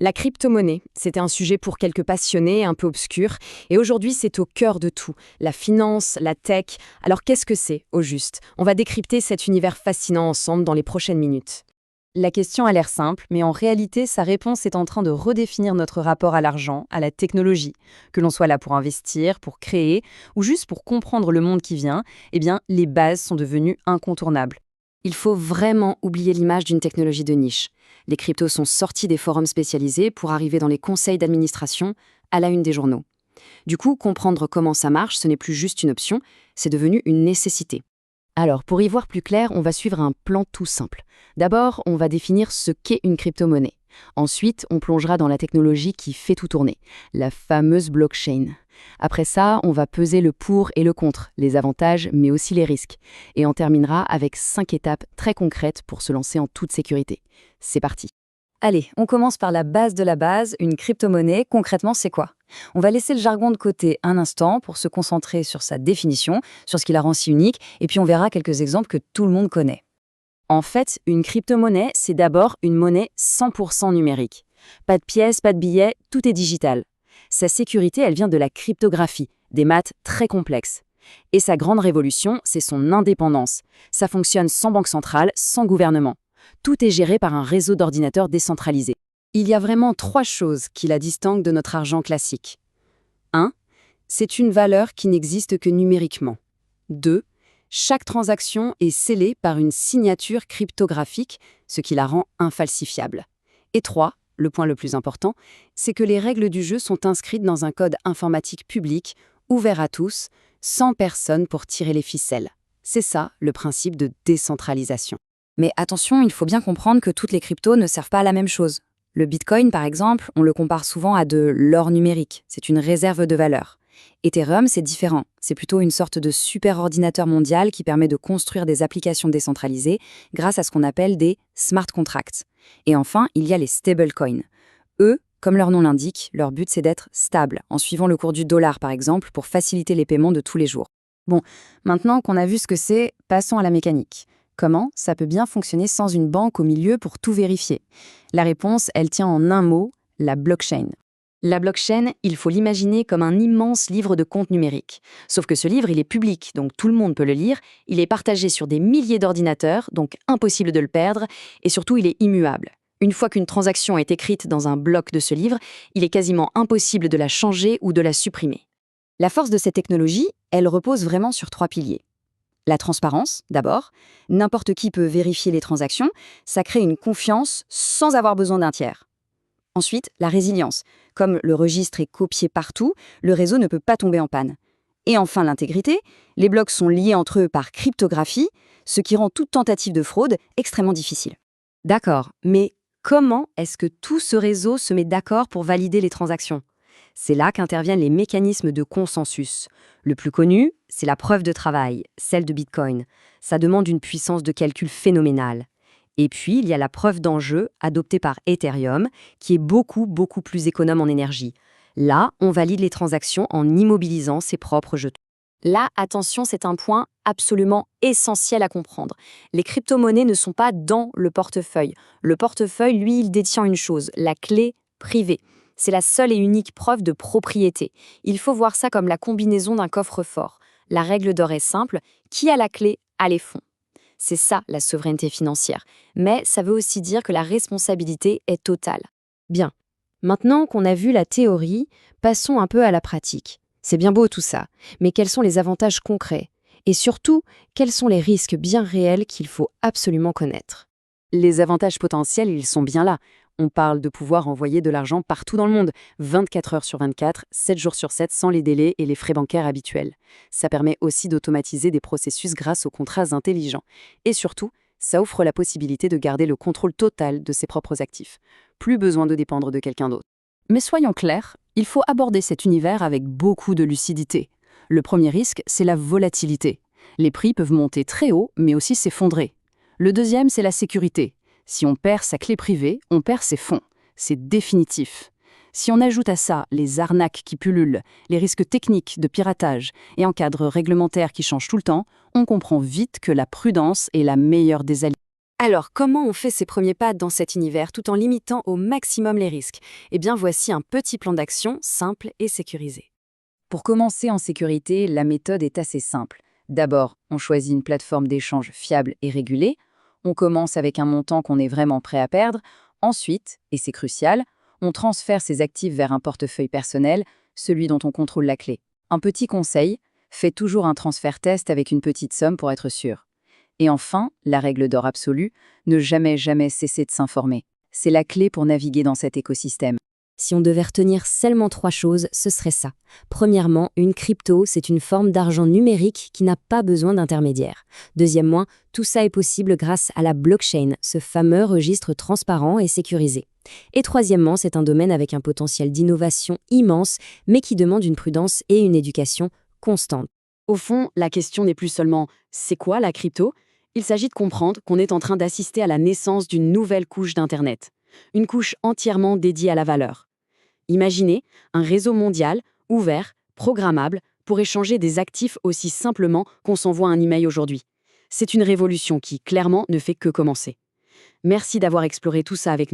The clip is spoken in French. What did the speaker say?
La crypto-monnaie, c'était un sujet pour quelques passionnés, un peu obscur, et aujourd'hui c'est au cœur de tout. La finance, la tech. Alors qu'est-ce que c'est, au juste? On va décrypter cet univers fascinant ensemble dans les prochaines minutes. La question a l'air simple, mais en réalité, sa réponse est en train de redéfinir notre rapport à l'argent, à la technologie. Que l'on soit là pour investir, pour créer, ou juste pour comprendre le monde qui vient, eh bien, les bases sont devenues incontournables. Il faut vraiment oublier l'image d'une technologie de niche. Les cryptos sont sortis des forums spécialisés pour arriver dans les conseils d'administration, à la une des journaux. Du coup, comprendre comment ça marche, ce n'est plus juste une option, c'est devenu une nécessité. Alors, pour y voir plus clair, on va suivre un plan tout simple. D'abord, on va définir ce qu'est une crypto-monnaie. Ensuite, on plongera dans la technologie qui fait tout tourner, la fameuse blockchain. Après ça, on va peser le pour et le contre, les avantages mais aussi les risques. Et on terminera avec 5 étapes très concrètes pour se lancer en toute sécurité. C'est parti. Allez, on commence par la base de la base, une crypto-monnaie. Concrètement, c'est quoi? On va laisser le jargon de côté un instant pour se concentrer sur sa définition, sur ce qui la rend si unique, et puis on verra quelques exemples que tout le monde connaît. En fait, une crypto-monnaie, c'est d'abord une monnaie 100% numérique. Pas de pièces, pas de billets, tout est digital. Sa sécurité, elle vient de la cryptographie, des maths très complexes. Et sa grande révolution, c'est son indépendance. Ça fonctionne sans banque centrale, sans gouvernement. Tout est géré par un réseau d'ordinateurs décentralisé. Il y a vraiment 3 choses qui la distinguent de notre argent classique. 1. C'est une valeur qui n'existe que numériquement. 2. Chaque transaction est scellée par une signature cryptographique, ce qui la rend infalsifiable. Et 3. Le point le plus important, c'est que les règles du jeu sont inscrites dans un code informatique public, ouvert à tous, sans personne pour tirer les ficelles. C'est ça, le principe de décentralisation. Mais attention, il faut bien comprendre que toutes les cryptos ne servent pas à la même chose. Le Bitcoin, par exemple, on le compare souvent à de l'or numérique. C'est une réserve de valeur. Ethereum, c'est différent. C'est plutôt une sorte de super-ordinateur mondial qui permet de construire des applications décentralisées grâce à ce qu'on appelle des smart contracts. Et enfin, il y a les stablecoins. Eux, comme leur nom l'indique, leur but c'est d'être stable, en suivant le cours du dollar par exemple, pour faciliter les paiements de tous les jours. Bon, maintenant qu'on a vu ce que c'est, passons à la mécanique. Comment ça peut bien fonctionner sans une banque au milieu pour tout vérifier? La réponse, elle tient en un mot, la blockchain. La blockchain, il faut l'imaginer comme un immense livre de compte numérique. Sauf que ce livre, il est public, donc tout le monde peut le lire. Il est partagé sur des milliers d'ordinateurs, donc impossible de le perdre. Et surtout, il est immuable. Une fois qu'une transaction est écrite dans un bloc de ce livre, il est quasiment impossible de la changer ou de la supprimer. La force de cette technologie, elle repose vraiment sur 3 piliers. La transparence, d'abord. N'importe qui peut vérifier les transactions. Ça crée une confiance sans avoir besoin d'un tiers. Ensuite, la résilience. Comme le registre est copié partout, le réseau ne peut pas tomber en panne. Et enfin, l'intégrité. Les blocs sont liés entre eux par cryptographie, ce qui rend toute tentative de fraude extrêmement difficile. D'accord, mais comment est-ce que tout ce réseau se met d'accord pour valider les transactions? C'est là qu'interviennent les mécanismes de consensus. Le plus connu, c'est la preuve de travail, celle de Bitcoin. Ça demande une puissance de calcul phénoménale. Et puis, il y a la preuve d'enjeu adoptée par Ethereum, qui est beaucoup plus économe en énergie. Là, on valide les transactions en immobilisant ses propres jetons. Là, attention, c'est un point absolument essentiel à comprendre. Les crypto-monnaies ne sont pas dans le portefeuille. Le portefeuille, lui, il détient une chose, la clé privée. C'est la seule et unique preuve de propriété. Il faut voir ça comme la combinaison d'un coffre-fort. La règle d'or est simple, qui a la clé a les fonds. C'est ça, la souveraineté financière. Mais ça veut aussi dire que la responsabilité est totale. Bien. Maintenant qu'on a vu la théorie, passons un peu à la pratique. C'est bien beau tout ça, mais quels sont les avantages concrets? Et surtout, quels sont les risques bien réels qu'il faut absolument connaître? Les avantages potentiels, ils sont bien là. On parle de pouvoir envoyer de l'argent partout dans le monde, 24 heures sur 24, 7 jours sur 7, sans les délais et les frais bancaires habituels. Ça permet aussi d'automatiser des processus grâce aux contrats intelligents. Et surtout, ça offre la possibilité de garder le contrôle total de ses propres actifs. Plus besoin de dépendre de quelqu'un d'autre. Mais soyons clairs, il faut aborder cet univers avec beaucoup de lucidité. Le premier risque, c'est la volatilité. Les prix peuvent monter très haut, mais aussi s'effondrer. Le deuxième, c'est la sécurité. Si on perd sa clé privée, on perd ses fonds. C'est définitif. Si on ajoute à ça les arnaques qui pullulent, les risques techniques de piratage et un cadre réglementaire qui change tout le temps, on comprend vite que la prudence est la meilleure des alliés. Alors, comment on fait ses premiers pas dans cet univers tout en limitant au maximum les risques? Eh bien, voici un petit plan d'action simple et sécurisé. Pour commencer en sécurité, la méthode est assez simple. D'abord, on choisit une plateforme d'échange fiable et régulée. On commence avec un montant qu'on est vraiment prêt à perdre. Ensuite, et c'est crucial, on transfère ses actifs vers un portefeuille personnel, celui dont on contrôle la clé. Un petit conseil, fais toujours un transfert test avec une petite somme pour être sûr. Et enfin, la règle d'or absolue, ne jamais cesser de s'informer. C'est la clé pour naviguer dans cet écosystème. Si on devait retenir seulement 3 choses, ce serait ça. Premièrement, une crypto, c'est une forme d'argent numérique qui n'a pas besoin d'intermédiaire. Deuxièmement, tout ça est possible grâce à la blockchain, ce fameux registre transparent et sécurisé. Et troisièmement, c'est un domaine avec un potentiel d'innovation immense, mais qui demande une prudence et une éducation constante. Au fond, la question n'est plus seulement « c'est quoi la crypto ?». Il s'agit de comprendre qu'on est en train d'assister à la naissance d'une nouvelle couche d'Internet. Une couche entièrement dédiée à la valeur. Imaginez un réseau mondial, ouvert, programmable, pour échanger des actifs aussi simplement qu'on s'envoie un email aujourd'hui. C'est une révolution qui, clairement, ne fait que commencer. Merci d'avoir exploré tout ça avec nous.